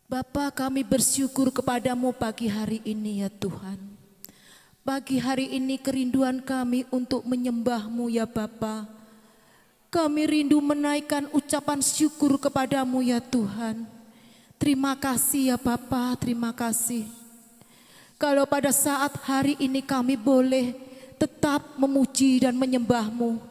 Bapa, kami bersyukur kepadamu pagi hari ini ya Tuhan. Pagi hari ini kerinduan kami untuk menyembahmu ya Bapa. Kami rindu menaikkan ucapan syukur kepadamu ya Tuhan. Terima kasih ya Bapa, terima kasih. Kalau pada saat hari ini kami boleh tetap memuji dan menyembahmu,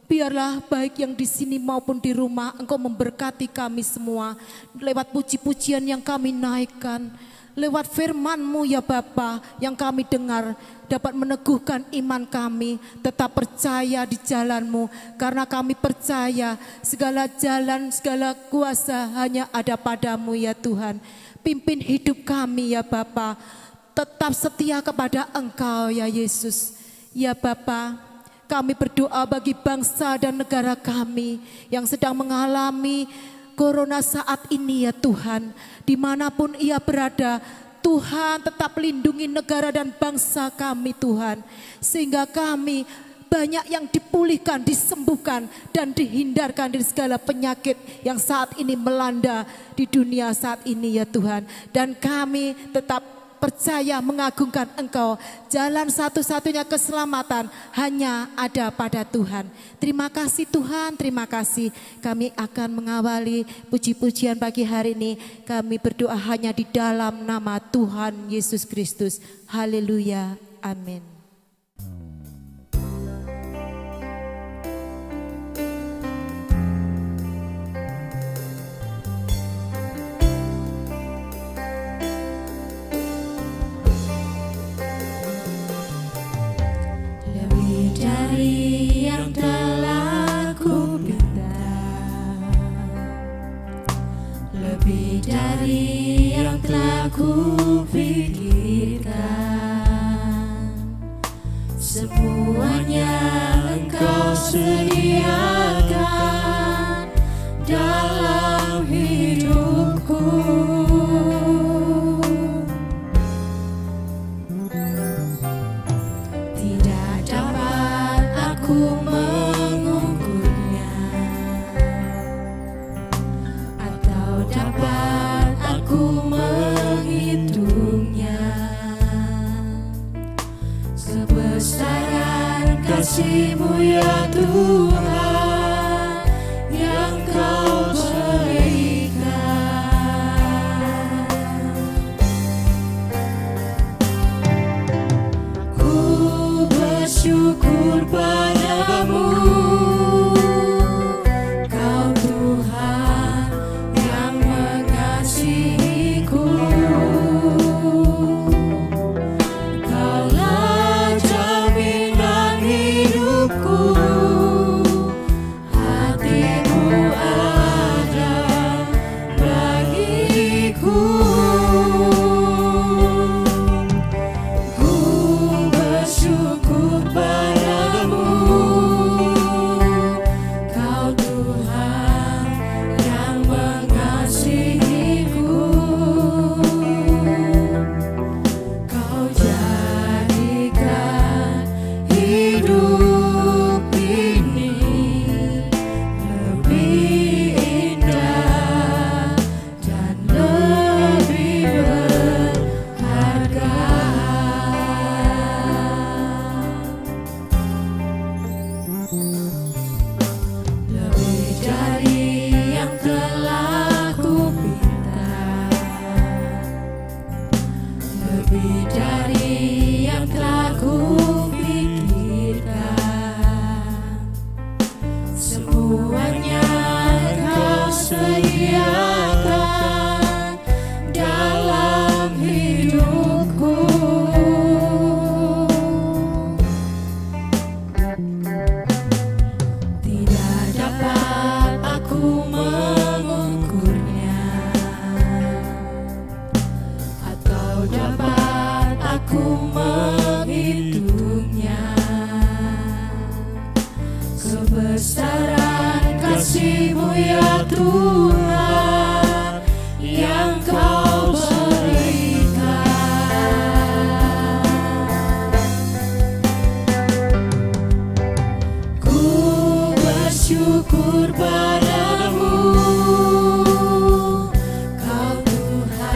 biarlah baik yang di sini maupun di rumah Engkau memberkati kami semua lewat puji-pujian yang kami naikkan, lewat firman-Mu ya Bapa yang kami dengar dapat meneguhkan iman kami, tetap percaya di jalan-Mu, karena kami percaya segala jalan, segala kuasa hanya ada padamu ya Tuhan. Pimpin hidup kami ya Bapa, tetap setia kepada Engkau ya Yesus. Ya Bapa, kami berdoa bagi bangsa dan negara kami yang sedang mengalami corona saat ini ya Tuhan. Dimanapun ia berada, Tuhan tetap lindungi negara dan bangsa kami Tuhan. Sehingga kami banyak yang dipulihkan, disembuhkan dan dihindarkan dari segala penyakit yang saat ini melanda di dunia saat ini ya Tuhan. Dan kami tetap percaya mengagungkan Engkau. Jalan satu-satunya keselamatan hanya ada pada Tuhan. Terima kasih Tuhan, terima kasih. Kami akan mengawali puji-pujian pagi hari ini. Kami berdoa hanya di dalam nama Tuhan Yesus Kristus. Haleluya, amin. Yang telah ku minta, lebih dari yang telah ku pikirkan, semuanya Engkau sediakan dalam hidupku. Ku mengukurnya, atau dapat aku menghitungnya. Kebesaran kasih-Mu ya Tuhan yang Kau berikan. Ku bersyukur padamu, Kau Tuhan yang mengasihiku. Kaulah jaminan hidupku, hati-Mu ada bagiku. Ku bersyukur padamu, Kau Tuhan yang mengasihiku. Kau jadikan hidup ini lebih indah dan lebih berharga. Lebih dari yang telah ku minta, lebih dari yang telah ku pikirkan, semuanya Engkau sediakan dalam hidupku. Tidak dapat aku mengukurnya, atau dapat aku menghitungnya. Kebesaran kasih-Mu ya Tuhan yang Kau berikan. Ku bersyukur padamu, Kau Tuhan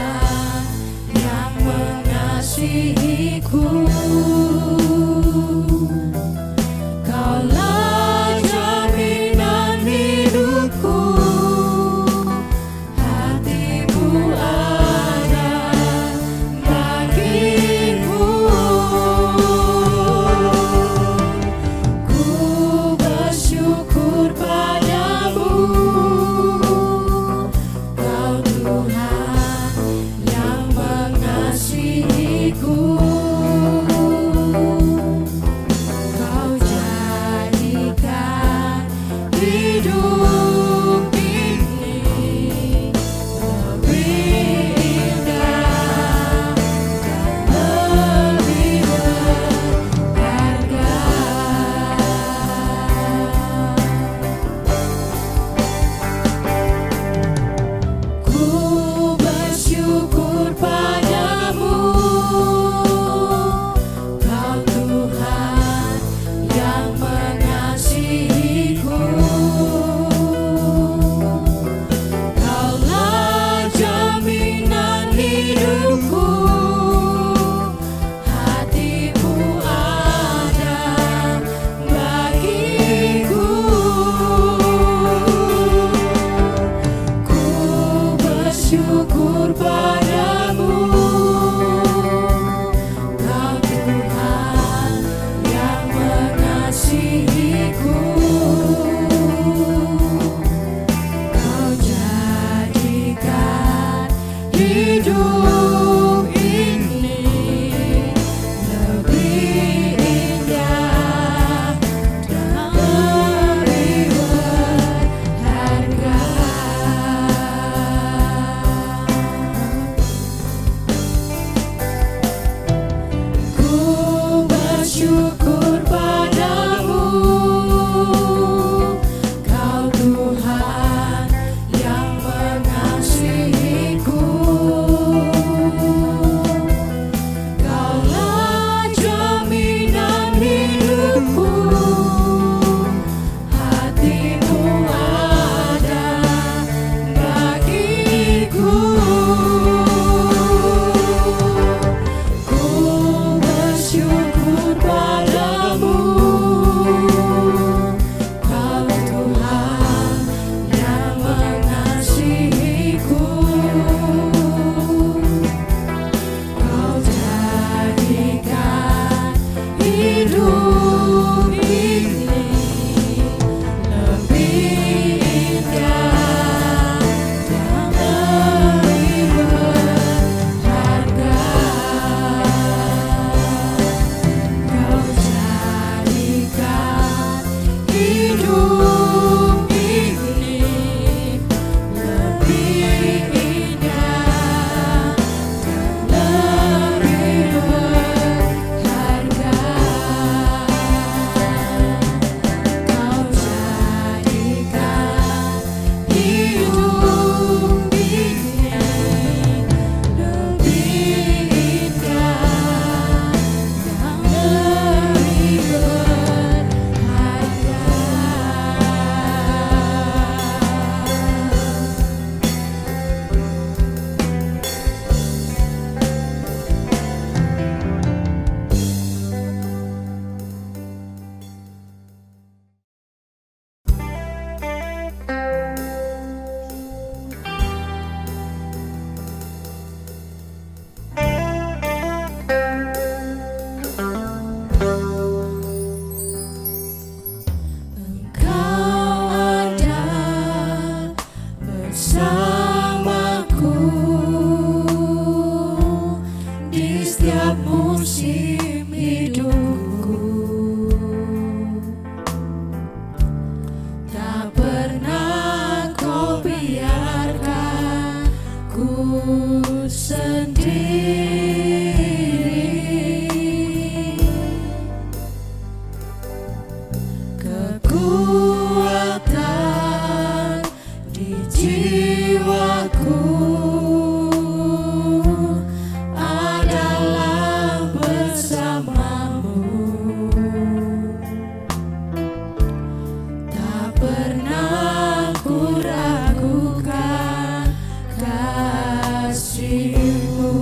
pernah ku ragukan kasih-Mu.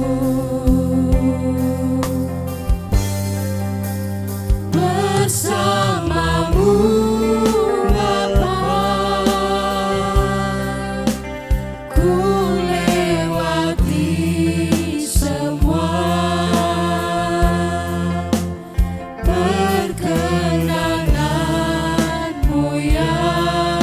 Bersama-Mu Bapa, ku lewati semua. Perkenanan-Mu ya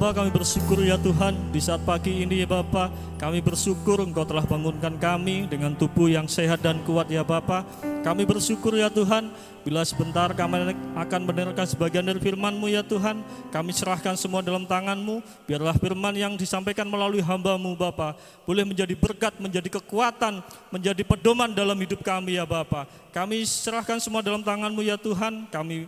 Bapa, kami bersyukur ya Tuhan, di saat pagi ini ya Bapa, kami bersyukur Engkau telah bangunkan kami dengan tubuh yang sehat dan kuat ya Bapa. Kami bersyukur ya Tuhan, bila sebentar kami akan mendengarkan sebagian dari firman-Mu ya Tuhan, kami serahkan semua dalam tangan-Mu, biarlah firman yang disampaikan melalui hamba-Mu Bapa, boleh menjadi berkat, menjadi kekuatan, menjadi pedoman dalam hidup kami ya Bapa. Kami serahkan semua dalam tangan-Mu ya Tuhan, kami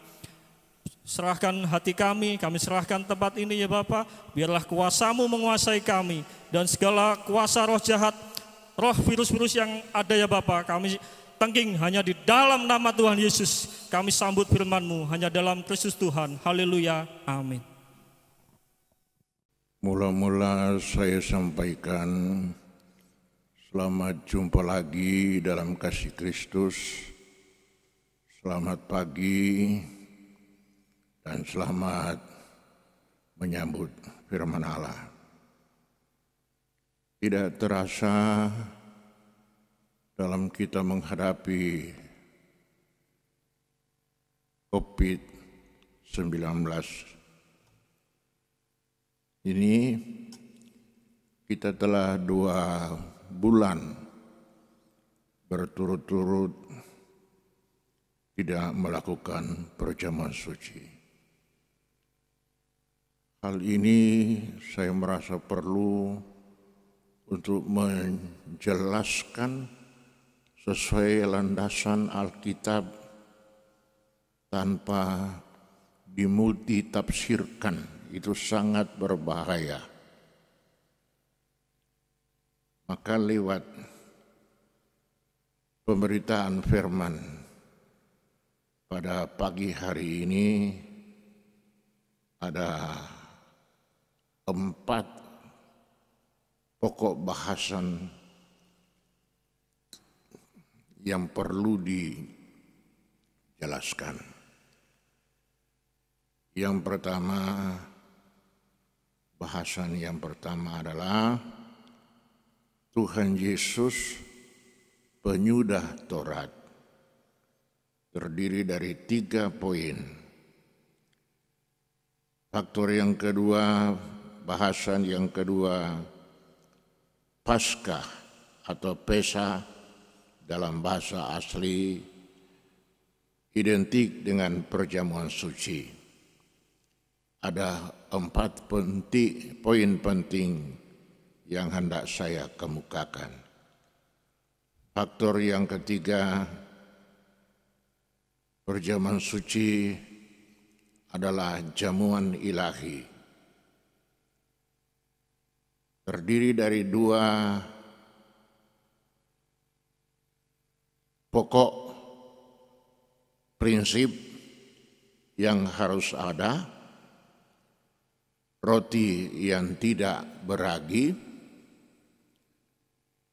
serahkan hati kami serahkan tempat ini ya Bapa, biarlah kuasa-Mu menguasai kami, dan segala kuasa roh jahat, roh virus-virus yang ada ya Bapa, kami tengking hanya di dalam nama Tuhan Yesus. Kami sambut firman-Mu hanya dalam Kristus Tuhan. Haleluya, amin. Mula-mula saya sampaikan selamat jumpa lagi dalam kasih Kristus. Selamat pagi dan selamat menyambut firman Allah. Tidak terasa dalam kita menghadapi COVID-19 ini, kita telah 2 bulan berturut-turut tidak melakukan perjamuan suci. Hal ini saya merasa perlu untuk menjelaskan sesuai landasan Alkitab tanpa dimultitafsirkan. Itu sangat berbahaya. Maka lewat pemberitaan firman pada pagi hari ini ada 4 pokok bahasan yang perlu dijelaskan. Bahasan yang pertama adalah Tuhan Yesus penyudah Taurat. Terdiri dari 3 poin. Faktor yang kedua, bahasan yang kedua, Paskah atau Pesa dalam bahasa asli identik dengan perjamuan suci. Ada 4 poin penting yang hendak saya kemukakan. Faktor yang ketiga, perjamuan suci adalah jamuan ilahi. Terdiri dari 2 pokok prinsip yang harus ada: roti yang tidak beragi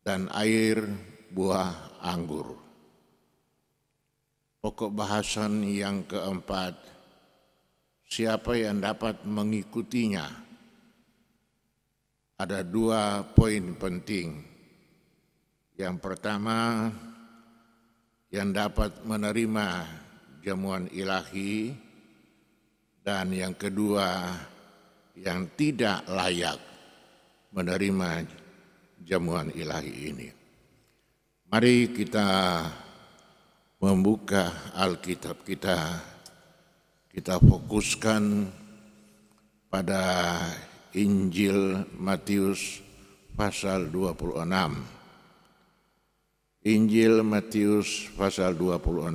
dan air buah anggur. Pokok bahasan yang keempat, siapa yang dapat mengikutinya? Ada 2 poin penting. Yang pertama, yang dapat menerima jamuan ilahi, dan yang kedua, yang tidak layak menerima jamuan ilahi ini. Mari kita membuka Alkitab kita fokuskan pada Injil Matius pasal 26. Injil Matius pasal 26.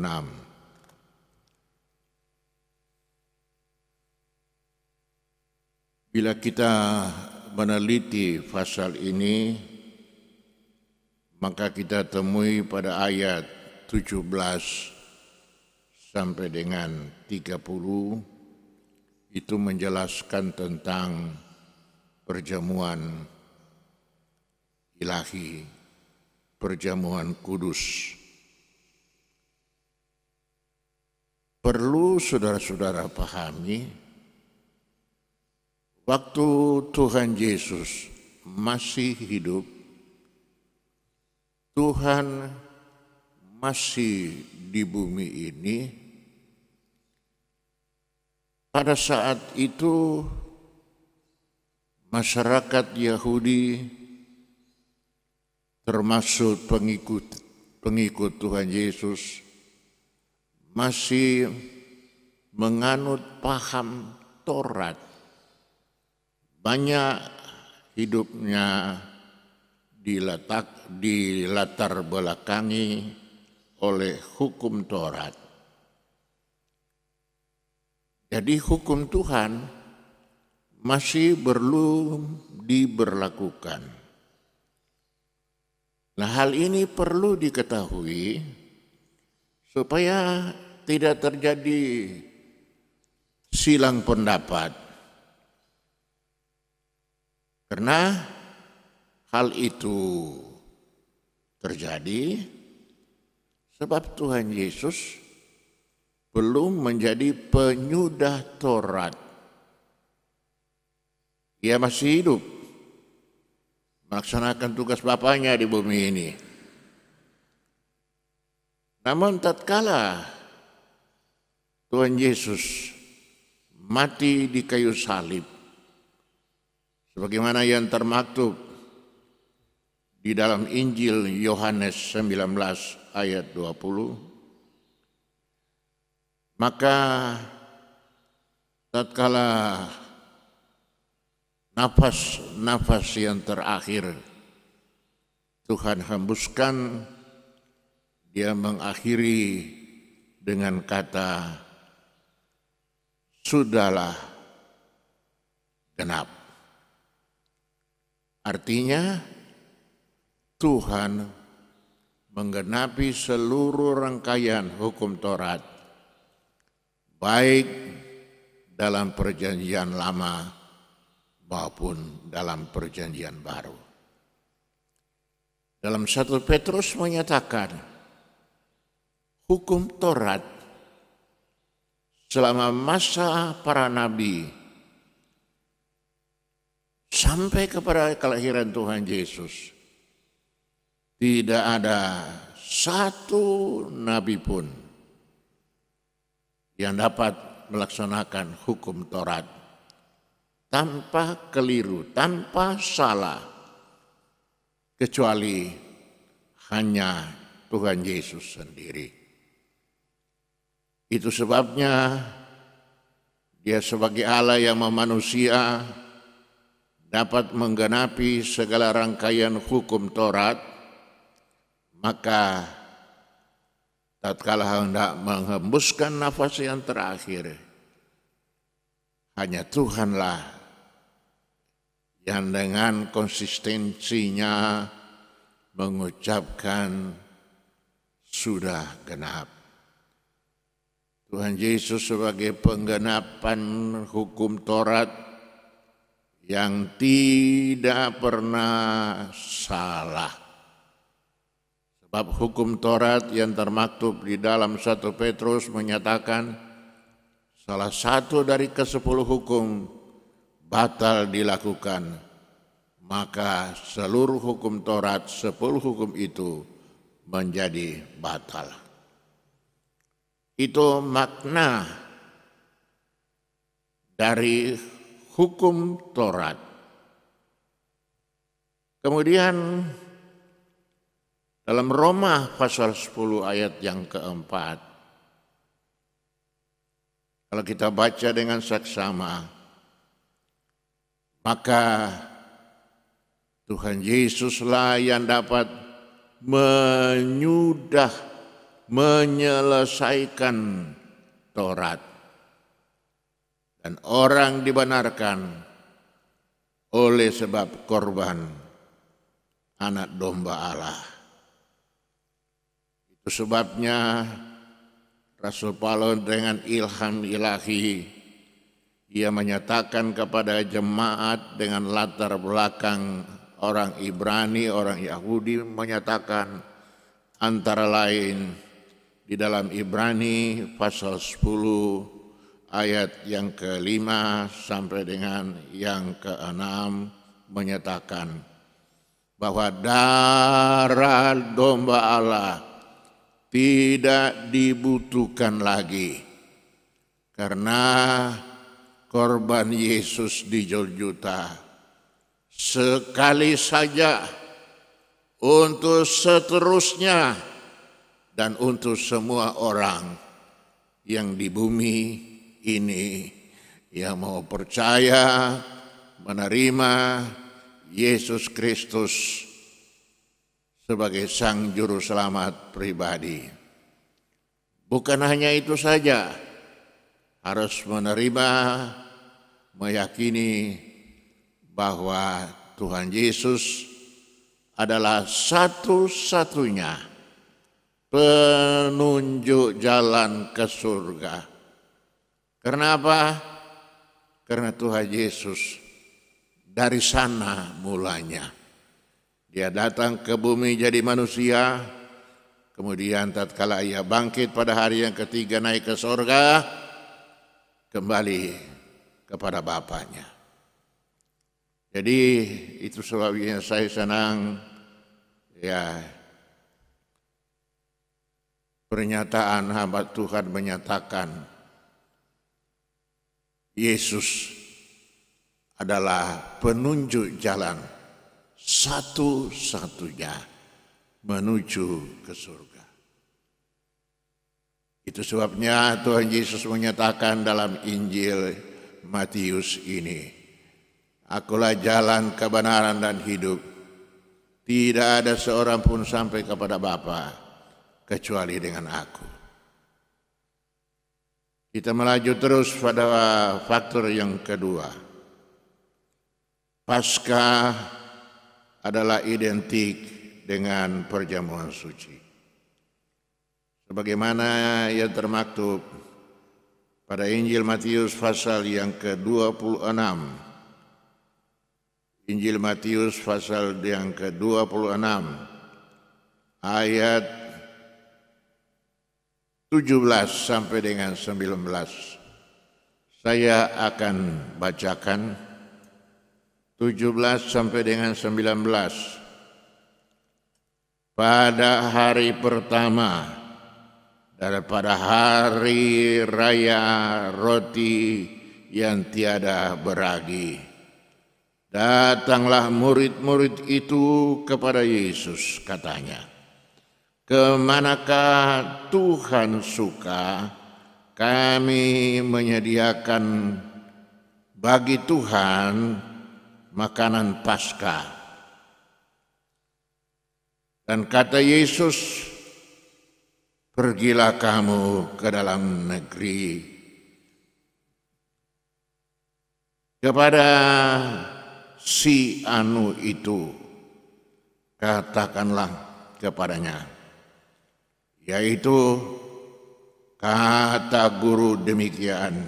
Bila kita meneliti pasal ini, maka kita temui pada ayat 17 sampai dengan 30, itu menjelaskan tentang perjamuan ilahi, perjamuan kudus. Perlu saudara-saudara pahami, waktu Tuhan Yesus masih hidup, Tuhan masih di bumi ini, pada saat itu masyarakat Yahudi termasuk pengikut Tuhan Yesus masih menganut paham Taurat. Banyak hidupnya dilatar belakangi oleh hukum Taurat. Jadi hukum Tuhan masih belum diberlakukan. Nah, hal ini perlu diketahui supaya tidak terjadi silang pendapat. Karena hal itu terjadi sebab Tuhan Yesus belum menjadi penyudah Taurat. Ia masih hidup, melaksanakan tugas Bapaknya di bumi ini. Namun tatkala Tuhan Yesus mati di kayu salib, sebagaimana yang termaktub di dalam Injil Yohanes 19 ayat 20, maka tatkala nafas yang terakhir Tuhan hembuskan, Dia mengakhiri dengan kata, "Sudahlah genap." Artinya Tuhan menggenapi seluruh rangkaian hukum Taurat, baik dalam perjanjian lama maupun dalam perjanjian baru. Dalam 1 Petrus menyatakan, hukum Taurat selama masa para nabi sampai kepada kelahiran Tuhan Yesus, tidak ada satu nabi pun yang dapat melaksanakan hukum Taurat tanpa keliru, tanpa salah, kecuali hanya Tuhan Yesus sendiri. Itu sebabnya Dia sebagai Allah yang memanusia dapat menggenapi segala rangkaian hukum Taurat, maka tatkala hendak menghembuskan nafas yang terakhir, hanya Tuhanlah yang dengan konsistensinya mengucapkan sudah genap. Tuhan Yesus sebagai penggenapan hukum Taurat yang tidak pernah salah. Sebab hukum Taurat yang termaktub di dalam 1 Petrus menyatakan salah satu dari ke-10 hukum batal dilakukan, maka seluruh hukum Taurat, 10 hukum itu menjadi batal. Itu makna dari hukum Taurat. Kemudian dalam Roma pasal 10 ayat yang keempat, kalau kita baca dengan saksama, maka Tuhan Yesuslah yang dapat menyelesaikan Taurat. Dan orang dibenarkan oleh sebab korban anak domba Allah. Itu sebabnya Rasul Paulus dengan ilham ilahi, ia menyatakan kepada jemaat dengan latar belakang orang Ibrani, orang Yahudi, menyatakan antara lain di dalam Ibrani pasal 10 ayat yang ke-5 sampai dengan yang ke-6 menyatakan bahwa darah domba Allah tidak dibutuhkan lagi karena korban Yesus di Golgota sekali saja, untuk seterusnya, dan untuk semua orang yang di bumi ini yang mau percaya, menerima Yesus Kristus sebagai Sang Juru Selamat pribadi. Bukan hanya itu saja, harus menerima, meyakini bahwa Tuhan Yesus adalah satu-satunya penunjuk jalan ke surga. Kenapa? Karena Tuhan Yesus dari sana mulanya. Dia datang ke bumi jadi manusia, kemudian tatkala ia bangkit pada hari yang ketiga naik ke surga, kembali kepada Bapaknya. Jadi itu sebabnya saya senang ya pernyataan hamba Tuhan menyatakan Yesus adalah penunjuk jalan satu-satunya menuju ke surga. Itu sebabnya Tuhan Yesus menyatakan dalam Injil Matius ini, "Akulah jalan, kebenaran, dan hidup. Tidak ada seorang pun sampai kepada Bapa kecuali dengan Aku." Kita melaju terus pada faktor yang kedua. Paskah adalah identik dengan perjamuan suci. Sebagaimana yang termaktub pada Injil Matius pasal yang ke-26. Injil Matius pasal yang ke-26 ayat 17 sampai dengan 19. Saya akan bacakan 17 sampai dengan 19. Pada hari pertama daripada hari raya roti yang tiada beragi, datanglah murid-murid itu kepada Yesus, katanya, "Kemanakah Tuhan suka kami menyediakan bagi Tuhan makanan Paskah?" Dan kata Yesus, "Pergilah kamu ke dalam negeri kepada si anu itu, katakanlah kepadanya, yaitu kata guru demikian,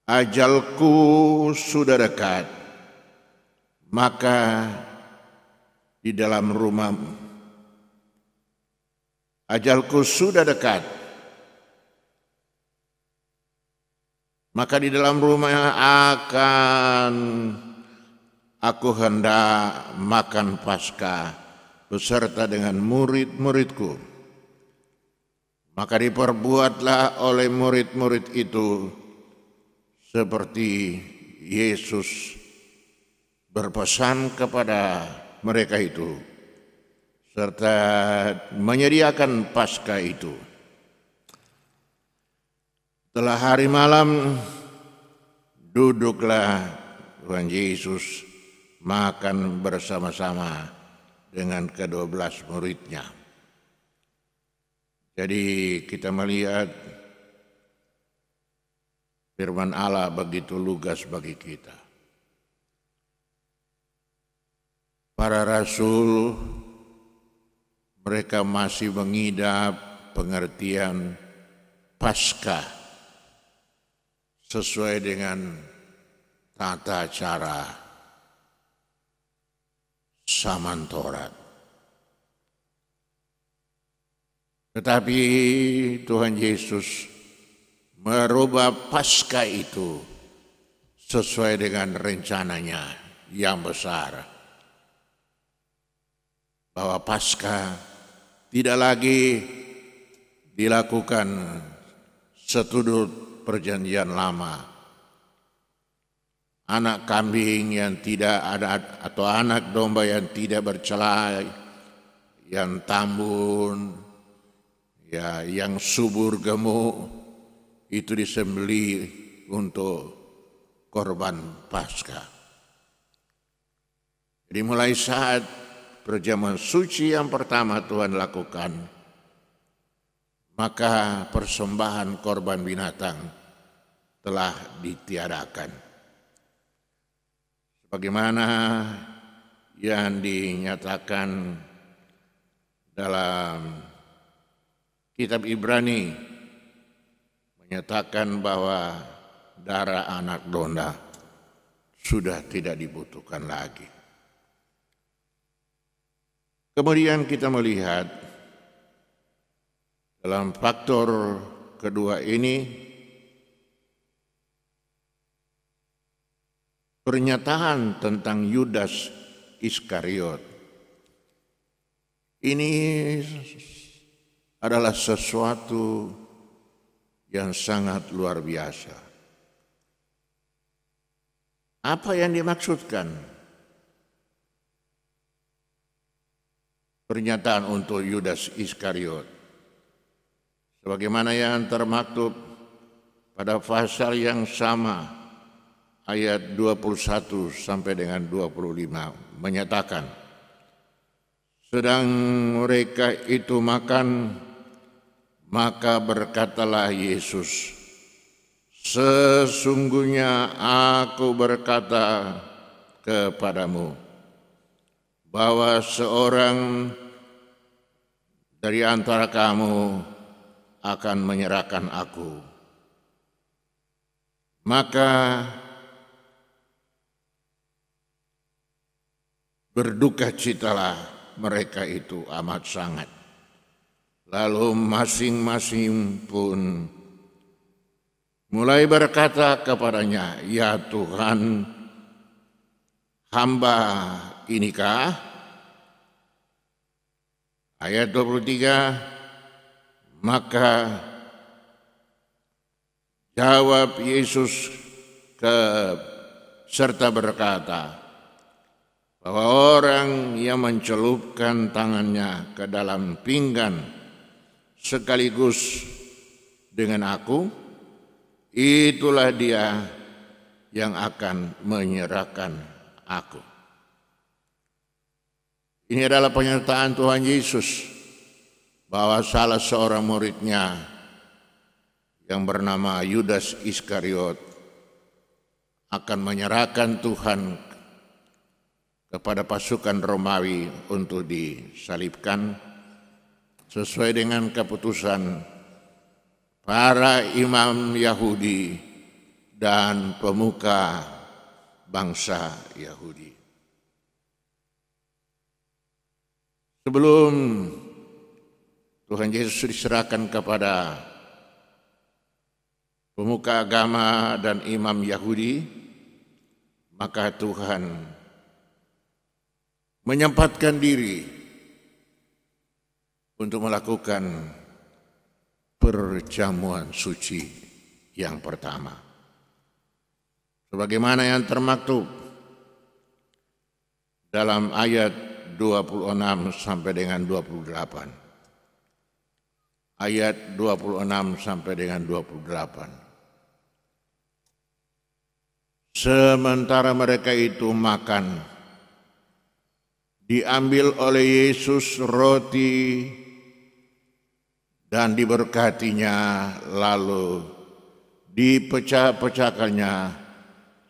ajalku sudah dekat, maka di dalam rumah ajalku sudah dekat, maka di dalam rumah akan aku hendak makan Paskah beserta dengan murid-muridku." Maka diperbuatlah oleh murid-murid itu seperti Yesus berpesan kepada mereka itu, serta menyediakan Paskah itu. Setelah hari malam, duduklah Tuhan Yesus makan bersama-sama dengan ke-12 muridnya. Jadi kita melihat firman Allah begitu lugas bagi kita. Para rasul, mereka masih mengidap pengertian Paskah sesuai dengan tata cara zaman Taurat. Tetapi Tuhan Yesus merubah Paskah itu sesuai dengan rencananya yang besar, bahwa Paskah tidak lagi dilakukan seturut perjanjian lama, anak kambing yang tidak ada atau anak domba yang tidak bercela, yang tambun, ya, yang subur gemuk, itu disembelih untuk korban Paskah. Jadi mulai saat perjamuan suci yang pertama Tuhan lakukan, maka persembahan korban binatang telah ditiadakan. Sebagaimana yang dinyatakan dalam kitab Ibrani, menyatakan bahwa darah anak domba sudah tidak dibutuhkan lagi. Kemudian kita melihat dalam faktor kedua ini, pernyataan tentang Yudas Iskariot. Ini adalah sesuatu yang sangat luar biasa. Apa yang dimaksudkan? Pernyataan untuk Yudas Iskariot, sebagaimana yang termaktub pada pasal yang sama, ayat 21 sampai dengan 25, menyatakan, sedang mereka itu makan, maka berkatalah Yesus, sesungguhnya aku berkata kepadamu, bahwa seorang dari antara kamu akan menyerahkan aku. Maka berdukacitalah mereka itu amat sangat. Lalu masing-masing pun mulai berkata kepadanya, ya Tuhan, hamba inikah? Ayat 23, maka jawab Yesus serta berkata, bahwa orang yang mencelupkan tangannya ke dalam pinggan sekaligus dengan aku, itulah dia yang akan menyerahkan aku. Ini adalah pernyataan Tuhan Yesus bahwa salah seorang muridnya yang bernama Yudas Iskariot akan menyerahkan Tuhan kepada pasukan Romawi untuk disalibkan sesuai dengan keputusan para imam Yahudi dan pemuka bangsa Yahudi. Sebelum Tuhan Yesus diserahkan kepada pemuka agama dan imam Yahudi, maka Tuhan menyempatkan diri untuk melakukan perjamuan suci yang pertama. Sebagaimana yang termaktub dalam ayat 26 sampai dengan 28. Ayat 26 sampai dengan 28. Sementara mereka itu makan, diambil oleh Yesus roti dan diberkatinya, lalu dipecah-pecahkannya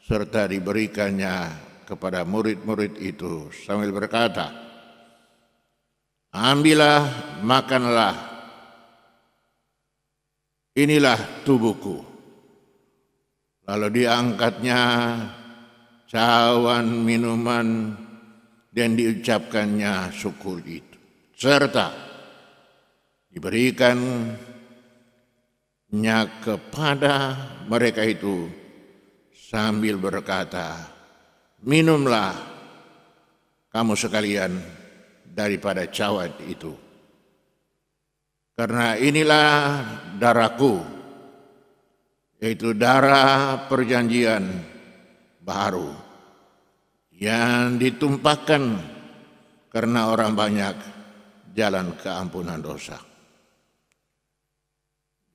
serta diberikannya kepada murid-murid itu sambil berkata, ambillah, makanlah, inilah tubuhku. Lalu diangkatnya cawan minuman dan diucapkannya syukur itu, serta diberikannya kepada mereka itu sambil berkata, minumlah kamu sekalian daripada cawan itu, karena inilah darahku, yaitu darah perjanjian baru yang ditumpahkan karena orang banyak jalan keampunan dosa.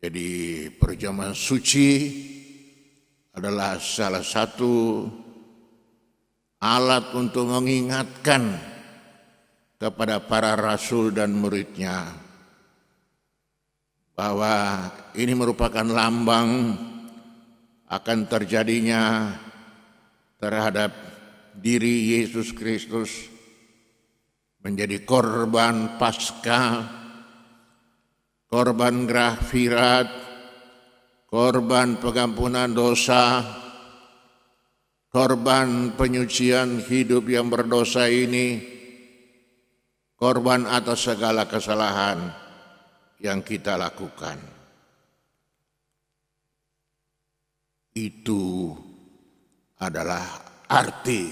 Jadi perjamuan suci adalah salah satu alat untuk mengingatkan kepada para rasul dan muridnya bahwa ini merupakan lambang akan terjadinya terhadap diri Yesus Kristus menjadi korban Paskah, korban grafirat, korban pengampunan dosa, korban penyucian hidup yang berdosa ini, korban atas segala kesalahan yang kita lakukan. Itu adalah arti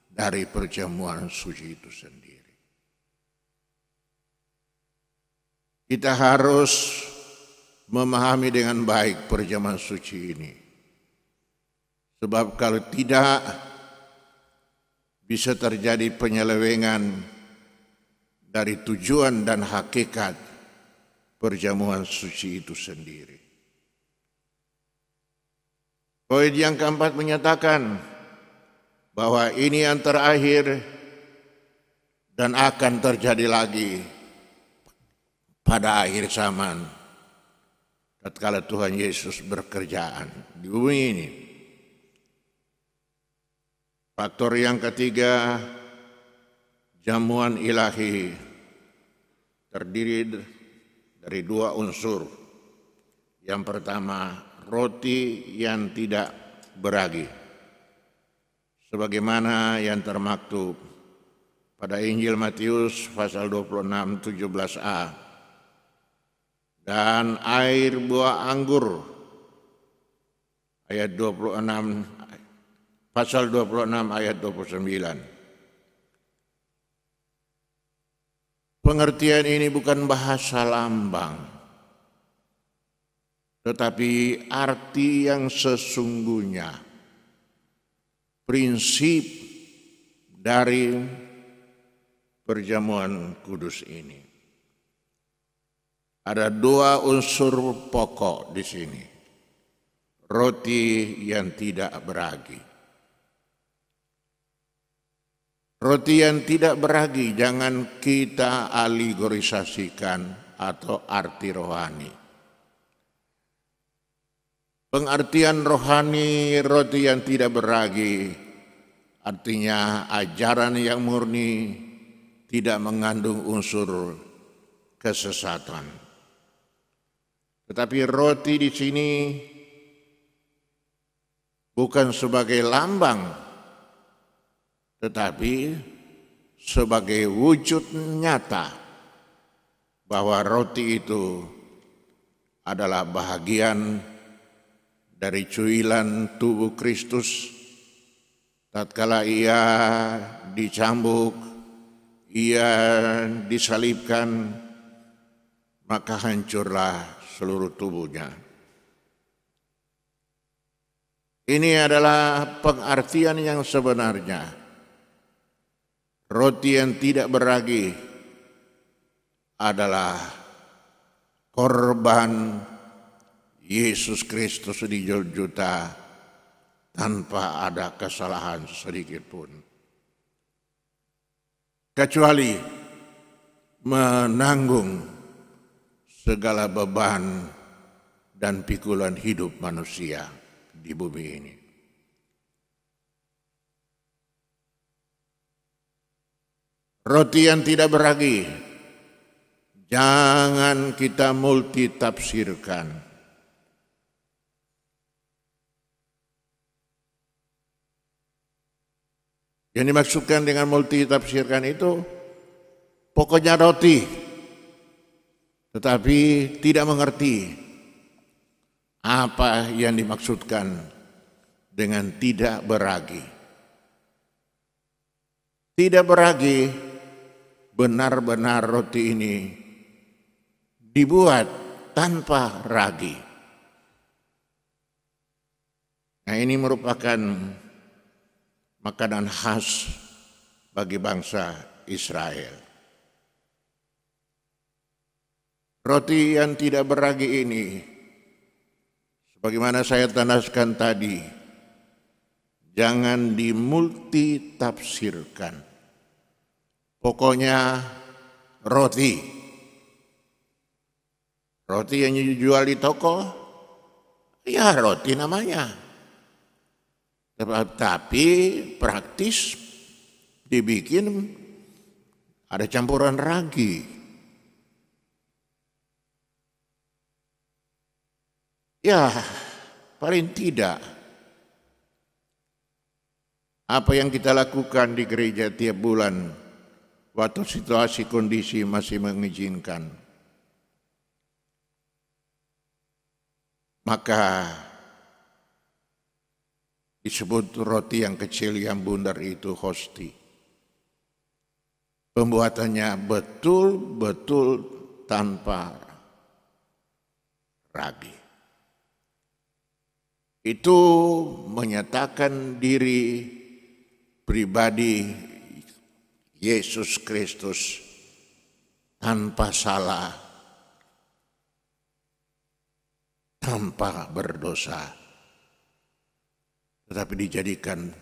dari perjamuan suci itu sendiri. Kita harus memahami dengan baik perjamuan suci ini. Sebab kalau tidak, bisa terjadi penyelewengan dari tujuan dan hakikat perjamuan suci itu sendiri. Poin yang keempat menyatakan bahwa ini yang terakhir dan akan terjadi lagi pada akhir zaman tatkala Tuhan Yesus berkerjaan di bumi ini. Faktor yang ketiga, jamuan ilahi terdiri dari dua unsur. Yang pertama, roti yang tidak beragi, sebagaimana yang termaktub pada Injil Matius pasal 26 17a, dan air buah anggur ayat 26 pasal 26 ayat 29. Pengertian ini bukan bahasa lambang, tetapi arti yang sesungguhnya, prinsip dari perjamuan kudus ini. Ada dua unsur pokok di sini. Roti yang tidak beragi. Roti yang tidak beragi jangan kita alegorisasikan atau arti rohani. Pengertian rohani roti yang tidak beragi artinya ajaran yang murni, tidak mengandung unsur kesesatan. Tetapi roti di sini bukan sebagai lambang, tetapi sebagai wujud nyata bahwa roti itu adalah bahagian dari cuilan tubuh Kristus tatkala ia dicambuk, ia disalibkan, maka hancurlah seluruh tubuhnya. Ini adalah pengertian yang sebenarnya. Roti yang tidak beragi adalah korban Yesus Kristus di Golgota tanpa ada kesalahan sedikit pun, kecuali menanggung segala beban dan pikulan hidup manusia di bumi ini. Roti yang tidak beragi, jangan kita multitafsirkan. Yang dimaksudkan dengan multitafsirkan itu pokoknya roti, tetapi tidak mengerti apa yang dimaksudkan dengan tidak beragi. Tidak beragi, benar-benar roti ini dibuat tanpa ragi. Nah, ini merupakan makanan khas bagi bangsa Israel. Roti yang tidak beragi ini, sebagaimana saya tandaskan tadi, jangan dimultitafsirkan. Pokoknya roti. Roti yang dijual di toko, ya roti namanya. Tapi praktis dibikin ada campuran ragi. Ya, paling tidak apa yang kita lakukan di gereja tiap bulan waktu situasi kondisi masih mengizinkan, maka disebut roti yang kecil yang bundar itu hosti. Pembuatannya betul-betul tanpa ragi. Itu menyatakan diri pribadi Yesus Kristus tanpa salah, tanpa berdosa, tetapi dijadikan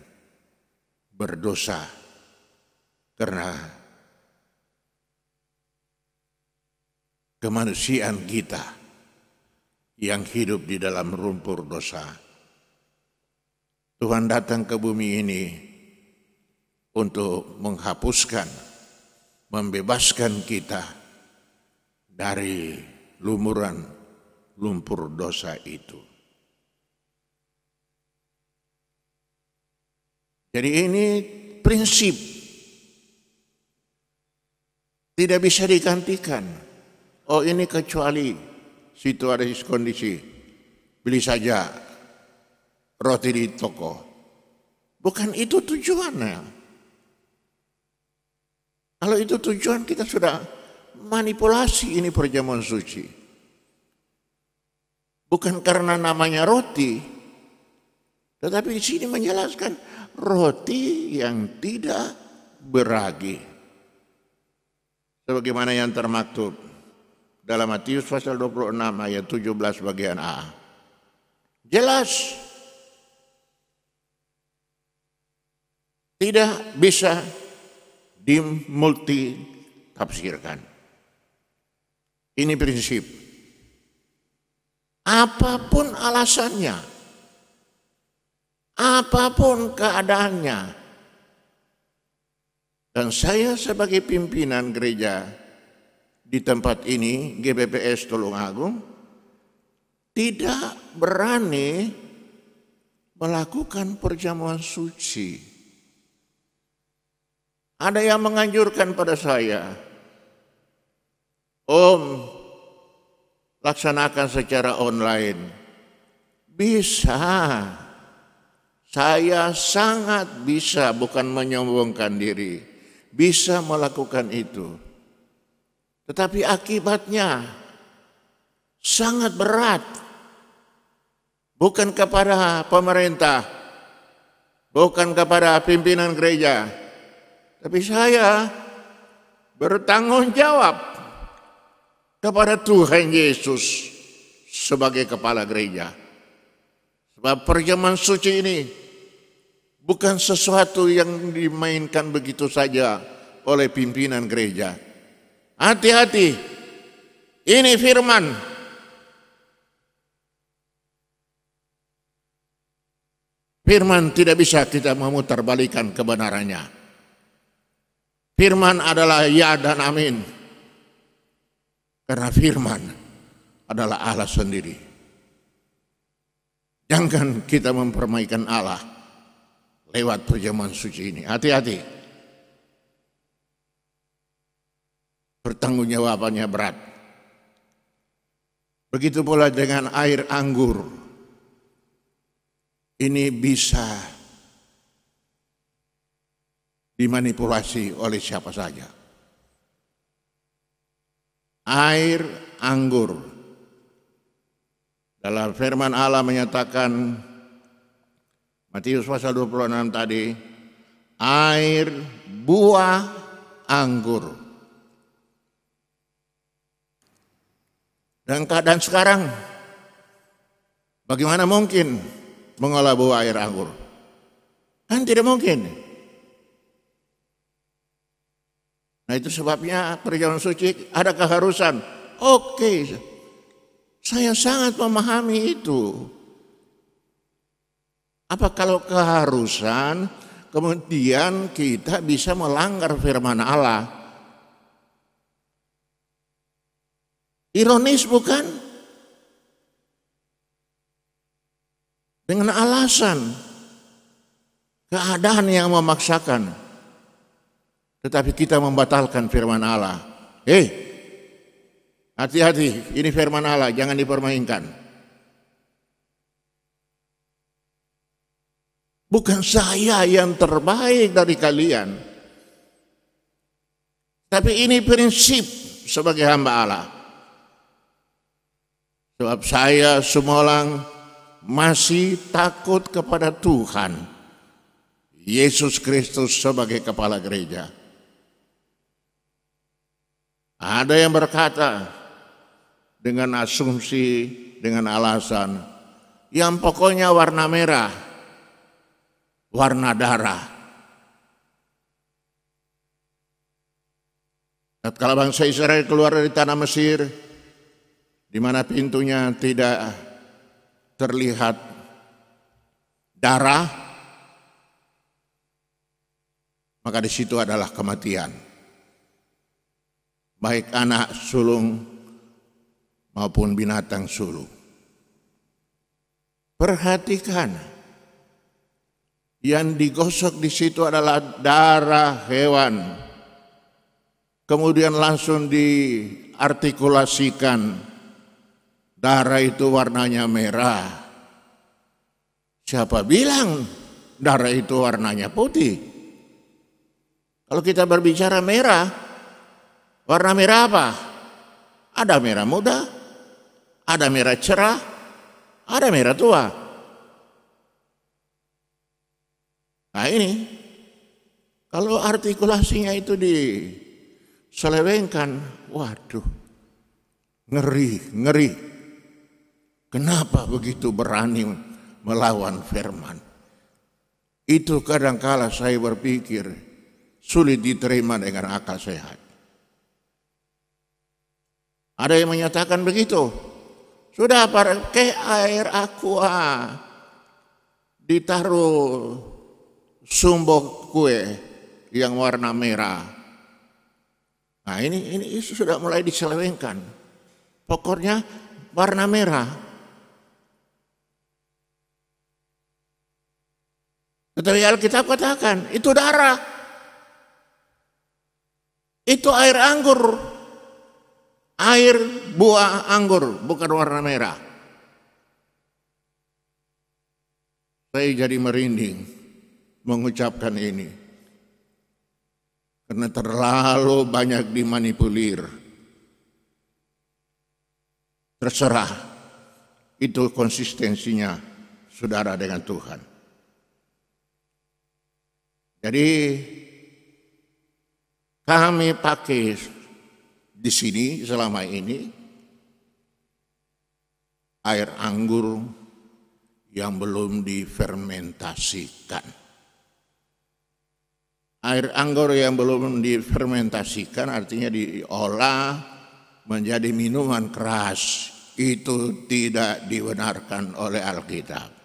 berdosa karena kemanusiaan kita yang hidup di dalam lumpur dosa. Tuhan datang ke bumi ini untuk menghapuskan, membebaskan kita dari lumuran lumpur dosa itu. Jadi ini prinsip tidak bisa digantikan. Oh, ini kecuali situasi kondisi, beli saja roti di toko. Bukan itu tujuannya. Kalau itu tujuan, kita sudah manipulasi ini perjamuan suci. Bukan karena namanya roti, tetapi di sini menjelaskan roti yang tidak beragi. Sebagaimana yang termaktub dalam Matius pasal 26 ayat 17 bagian A. Jelas tidak bisa dimultitafsirkan. Ini prinsip. Apapun alasannya, apapun keadaannya, dan saya sebagai pimpinan gereja di tempat ini, GBPS Tulungagung, tidak berani melakukan perjamuan suci. Ada yang menganjurkan pada saya, Om, laksanakan secara online. Bisa, saya sangat bisa, bukan menyombongkan diri, bisa melakukan itu. Tetapi akibatnya sangat berat, bukan kepada pemerintah, bukan kepada pimpinan gereja, tapi saya bertanggung jawab kepada Tuhan Yesus sebagai kepala gereja. Sebab perjamuan suci ini bukan sesuatu yang dimainkan begitu saja oleh pimpinan gereja. Hati-hati, ini firman. Firman tidak bisa kita memutarbalikan kebenarannya. Firman adalah ya dan amin. Karena firman adalah Allah sendiri. Jangan kita mempermainkan Allah lewat perjamuan suci ini. Hati-hati. Pertanggungjawabannya berat. Begitu pula dengan air anggur. Ini bisa dimanipulasi oleh siapa saja. Air anggur. Dalam firman Allah menyatakan, Matius pasal 26 tadi, air buah anggur. Dan keadaan sekarang, bagaimana mungkin mengolah buah air anggur? Kan tidak mungkin. Nah itu sebabnya perjamuan suci ada keharusan. Oke, saya sangat memahami itu. Apa kalau keharusan kemudian kita bisa melanggar firman Allah? Ironis bukan? Dengan alasan keadaan yang memaksakan, tetapi kita membatalkan firman Allah. Hati-hati, ini firman Allah, jangan dipermainkan. Bukan saya yang terbaik dari kalian, tapi ini prinsip sebagai hamba Allah. Sebab saya semua orang masih takut kepada Tuhan Yesus Kristus sebagai kepala gereja. Ada yang berkata dengan asumsi, dengan alasan, yang pokoknya warna merah, warna darah. Tatkala bangsa Israel keluar dari tanah Mesir, di mana pintunya tidak terlihat darah, maka di situ adalah kematian, baik anak sulung maupun binatang sulung. Perhatikan, yang digosok di situ adalah darah hewan, kemudian langsung diartikulasikan. Darah itu warnanya merah. Siapa bilang darah itu warnanya putih? Kalau kita berbicara merah, warna merah apa? Ada merah muda, ada merah cerah, ada merah tua. Nah ini, kalau artikulasinya itu diselewengkan, waduh, ngeri. Kenapa begitu berani melawan firman? Itu kadangkala saya berpikir sulit diterima dengan akal sehat. Ada yang menyatakan begitu. Sudah pakai air aqua, ditaruh sumbo kue yang warna merah. Nah ini sudah mulai diselewengkan. Pokoknya warna merah. Tetapi Alkitab katakan, itu darah. Itu air anggur. Air buah anggur, bukan warna merah. Saya jadi merinding mengucapkan ini. Karena terlalu banyak dimanipulir. Terserah, itu konsistensinya saudara dengan Tuhan. Jadi kami pakai di sini selama ini air anggur yang belum difermentasikan. Air anggur yang belum difermentasikan artinya diolah menjadi minuman keras. Itu tidak dibenarkan oleh Alkitab.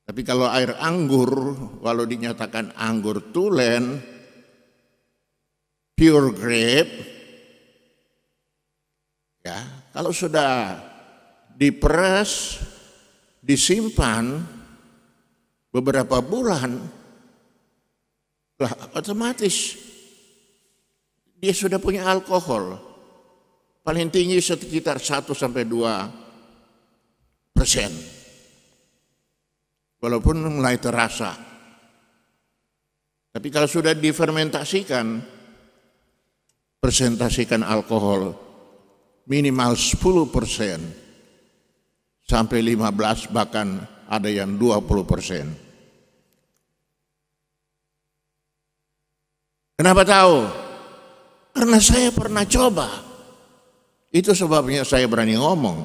Tapi kalau air anggur, walau dinyatakan anggur tulen, pure grape, ya, kalau sudah diperas, disimpan beberapa bulan, lah otomatis dia sudah punya alkohol, paling tinggi sekitar 1-2%. Walaupun mulai terasa. Tapi kalau sudah difermentasikan, persentasikan alkohol minimal 10% sampai 15%, bahkan ada yang 20%. Kenapa tahu? Karena saya pernah coba. Itu sebabnya saya berani ngomong.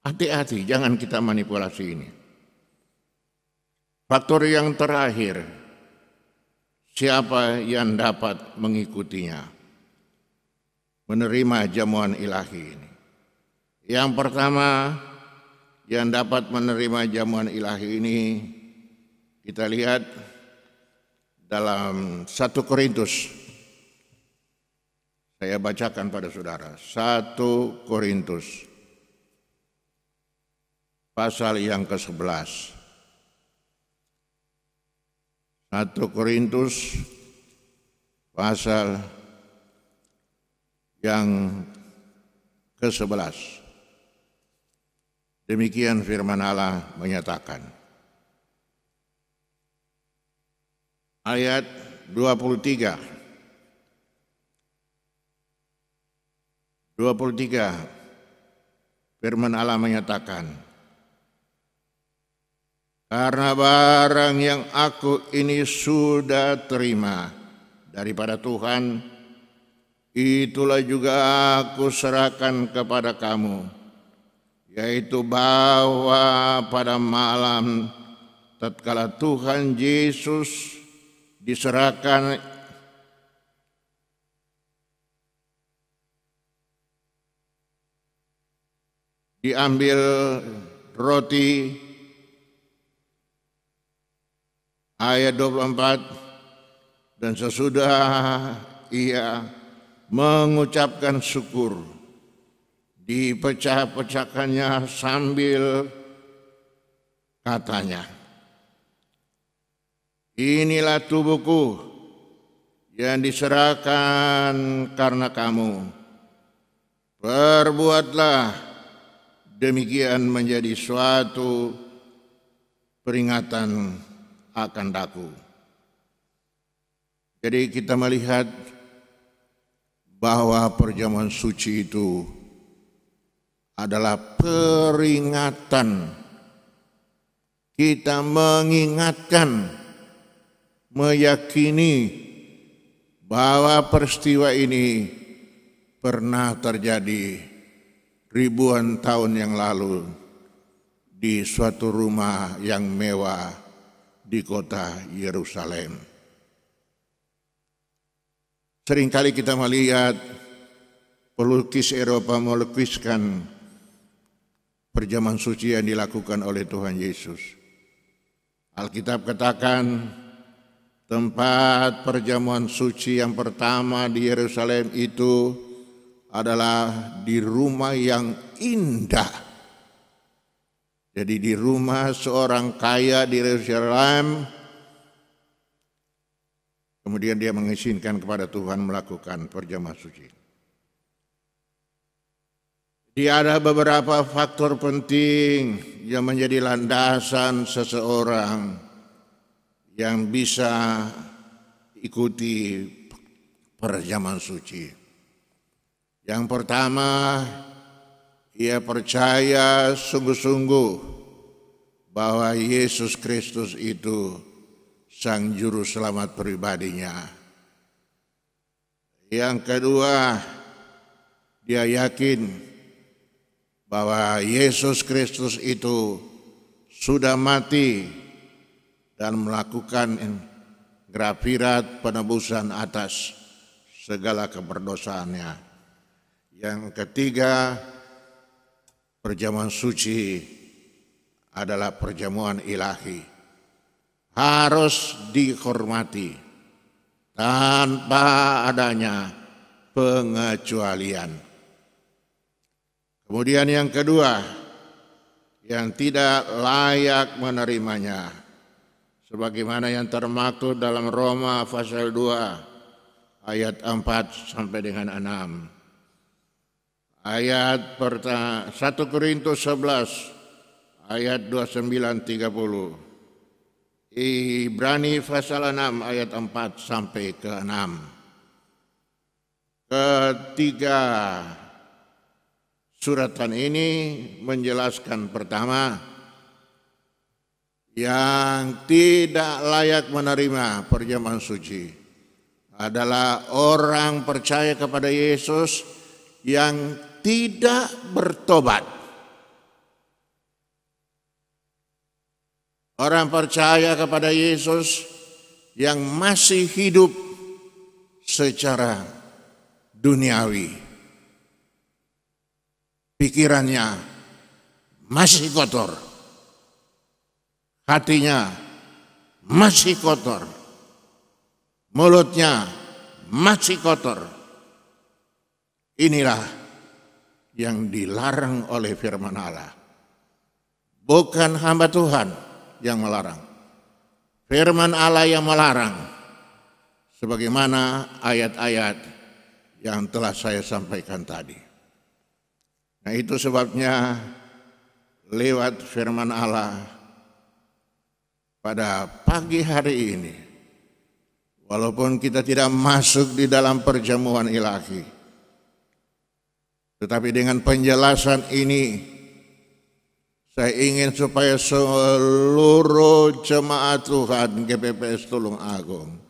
Hati-hati, jangan kita manipulasi ini. Faktor yang terakhir, siapa yang dapat mengikutinya? Menerima jamuan ilahi ini. Yang pertama, yang dapat menerima jamuan ilahi ini, kita lihat dalam 1 Korintus. Saya bacakan pada saudara, 1 Korintus pasal yang ke-11. 1 Korintus pasal yang ke-11. Demikian firman Allah menyatakan. Ayat 23. 23 firman Allah menyatakan, karena barang yang aku ini sudah terima daripada Tuhan, itulah juga aku serahkan kepada kamu, yaitu bahwa pada malam tatkala Tuhan Yesus diserahkan diambil roti, ayat 24, dan sesudah ia mengucapkan syukur, dipecah-pecahkannya sambil katanya, inilah tubuhku yang diserahkan karena kamu, perbuatlah demikian menjadi suatu peringatan akan daku. Jadi kita melihat bahwa perjamuan suci itu adalah peringatan. Kita mengingatkan, meyakini bahwa peristiwa ini pernah terjadi ribuan tahun yang lalu di suatu rumah yang mewah di kota Yerusalem. Seringkali kita melihat pelukis Eropa melukiskan perjamuan suci yang dilakukan oleh Tuhan Yesus. Alkitab katakan tempat perjamuan suci yang pertama di Yerusalem itu adalah di rumah yang indah. Jadi di rumah seorang kaya di Yerusalem, kemudian dia mengizinkan kepada Tuhan melakukan perjamuan suci. Jadi ada beberapa faktor penting yang menjadi landasan seseorang yang bisa ikuti perjamuan suci. Yang pertama, ia percaya sungguh-sungguh bahwa Yesus Kristus itu Sang Juru Selamat pribadinya. Yang kedua, dia yakin bahwa Yesus Kristus itu sudah mati dan melakukan grafirat penebusan atas segala keberdosaannya. Yang ketiga, perjamuan suci adalah perjamuan ilahi. Harus dihormati tanpa adanya pengecualian. Kemudian yang kedua, yang tidak layak menerimanya, sebagaimana yang termaktub dalam Roma pasal 2 ayat 4 sampai dengan 6. Ayat 1 Korintus 11 ayat 29-30. Ibrani pasal 6 ayat 4 sampai ke 6. Ketiga suratan ini menjelaskan pertama, yang tidak layak menerima perjamuan suci adalah orang percaya kepada Yesus yang tidak bertobat. Orang percaya kepada Yesus yang masih hidup secara duniawi. Pikirannya masih kotor. Hatinya masih kotor. Mulutnya masih kotor. Inilah yang dilarang oleh firman Allah. Bukan hamba Tuhan yang melarang. Firman Allah yang melarang. Sebagaimana ayat-ayat yang telah saya sampaikan tadi. Nah, itu sebabnya lewat firman Allah pada pagi hari ini, walaupun kita tidak masuk di dalam perjamuan ilahi, tetapi dengan penjelasan ini saya ingin supaya seluruh jemaat Tuhan GPPS Tulung Agung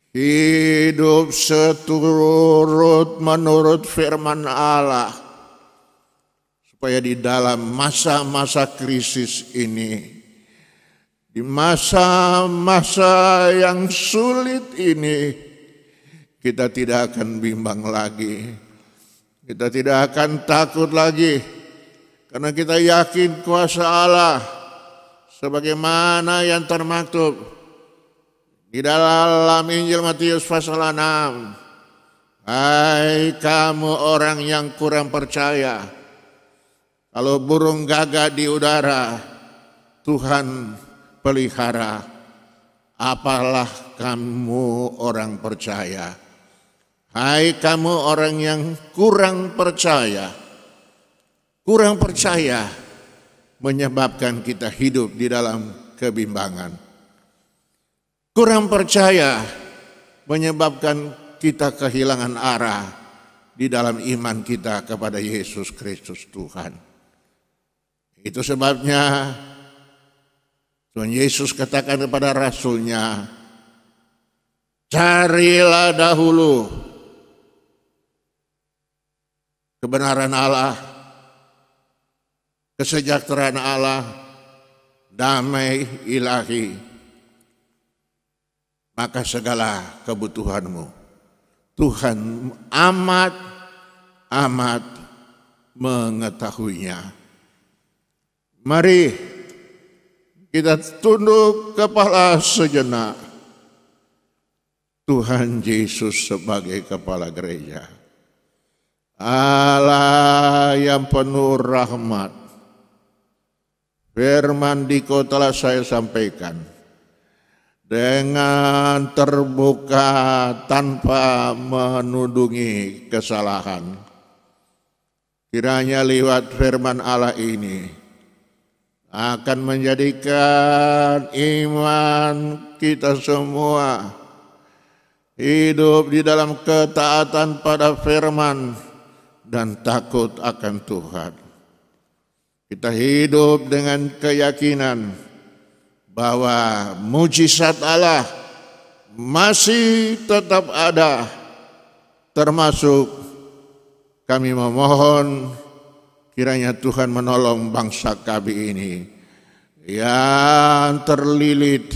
hidup seturut menurut firman Allah, supaya di dalam masa-masa krisis ini, di masa-masa yang sulit ini, kita tidak akan bimbang lagi, kita tidak akan takut lagi. Karena kita yakin kuasa Allah sebagaimana yang termaktub di dalam Injil Matius pasal 6. Hai kamu orang yang kurang percaya, kalau burung gagak di udara Tuhan pelihara, apalah kamu orang percaya. Hai kamu orang yang kurang percaya. Kurang percaya menyebabkan kita hidup di dalam kebimbangan. Kurang percaya menyebabkan kita kehilangan arah di dalam iman kita kepada Yesus Kristus Tuhan. Itu sebabnya Tuhan Yesus katakan kepada Rasul-Nya, carilah dahulu kebenaran Allah, kesejahteraan Allah, damai ilahi, maka segala kebutuhanmu Tuhan amat mengetahuinya. Mari kita tunduk kepala sejenak. Tuhan Yesus sebagai kepala gereja, Allah yang penuh rahmat, firman Diko telah saya sampaikan dengan terbuka tanpa menudungi kesalahan. Kiranya lewat firman Allah ini akan menjadikan iman kita semua hidup di dalam ketaatan pada firman dan takut akan Tuhan. Kita hidup dengan keyakinan bahwa mujizat Allah masih tetap ada, termasuk kami memohon kiranya Tuhan menolong bangsa kami ini yang terlilit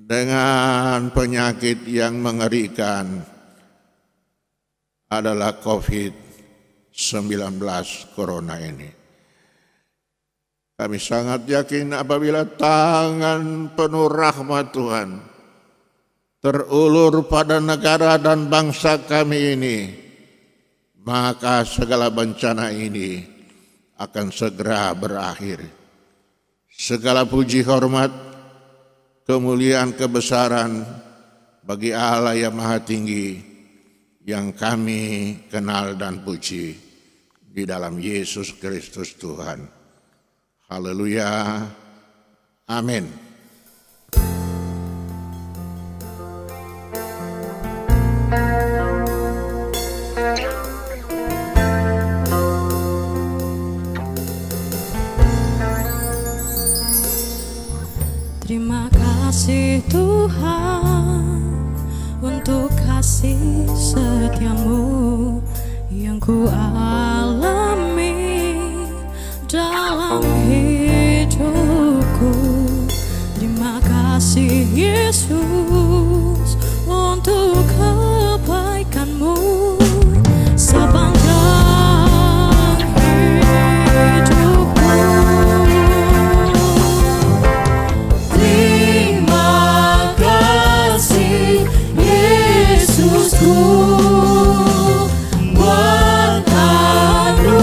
dengan penyakit yang mengerikan adalah COVID-19 Corona ini. Kami sangat yakin apabila tangan penuh rahmat Tuhan terulur pada negara dan bangsa kami ini, maka segala bencana ini akan segera berakhir. Segala puji hormat, kemuliaan, kebesaran bagi Allah yang Maha Tinggi yang kami kenal dan puji di dalam Yesus Kristus Tuhan. Haleluya. Amin. kasih Tuhan, untuk kasih setiamu yang ku alami dalam hidupku. Terima kasih Yesus untuk kebaikanmu sepanjang hidupku. Terima kasih Yesusku buat anugerah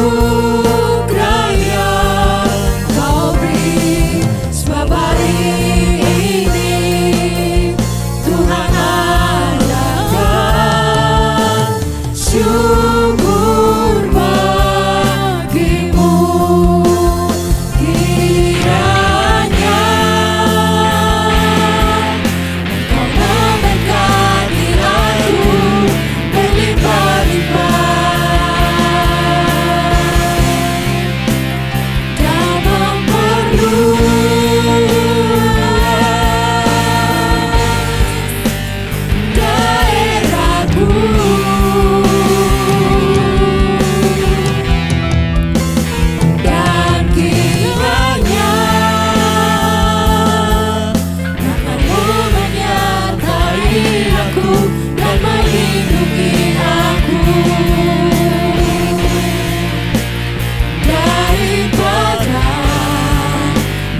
yang kau beri, sebab hari ini Tuhan adakan syukur bagimu. Kiranya Engkau memberkati aku berlimpah-limpah dan memperluas daerahku. Dan kiranya tanganmu menyertai aku dan melindungi aku daripada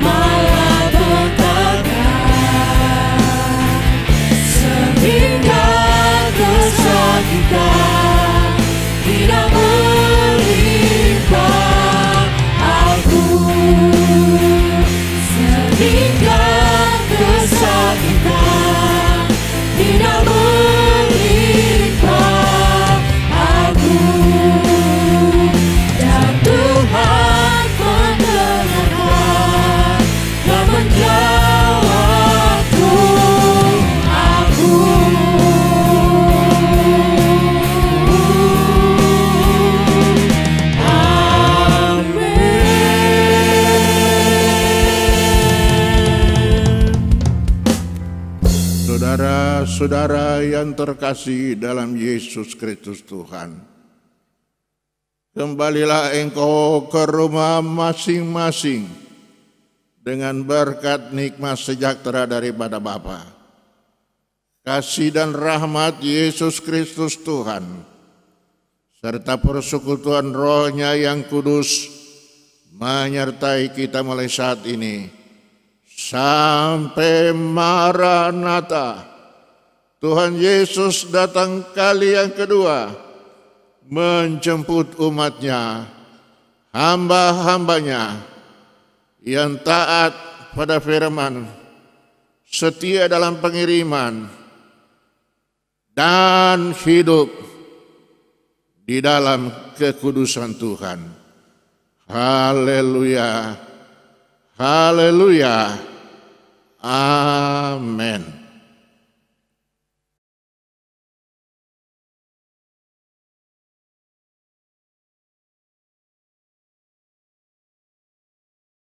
malapetaka, sehingga kesakitan tidak menimpa aku, sehingga kesakitan tidak menimpa aku. Dan Tuhan mendengarkan dan menjawab doaku. Saudara-saudara yang terkasih dalam Yesus Kristus Tuhan, kembalilah engkau ke rumah masing-masing dengan berkat nikmat sejahtera daripada Bapa, kasih dan rahmat Yesus Kristus Tuhan, serta persekutuan Roh-Nya yang kudus menyertai kita mulai saat ini sampai Maranatha. Tuhan Yesus datang kali yang kedua menjemput umatnya, hamba-hambanya yang taat pada firman, setia dalam pengiriman, dan hidup di dalam kekudusan Tuhan. Haleluya, haleluya, amin.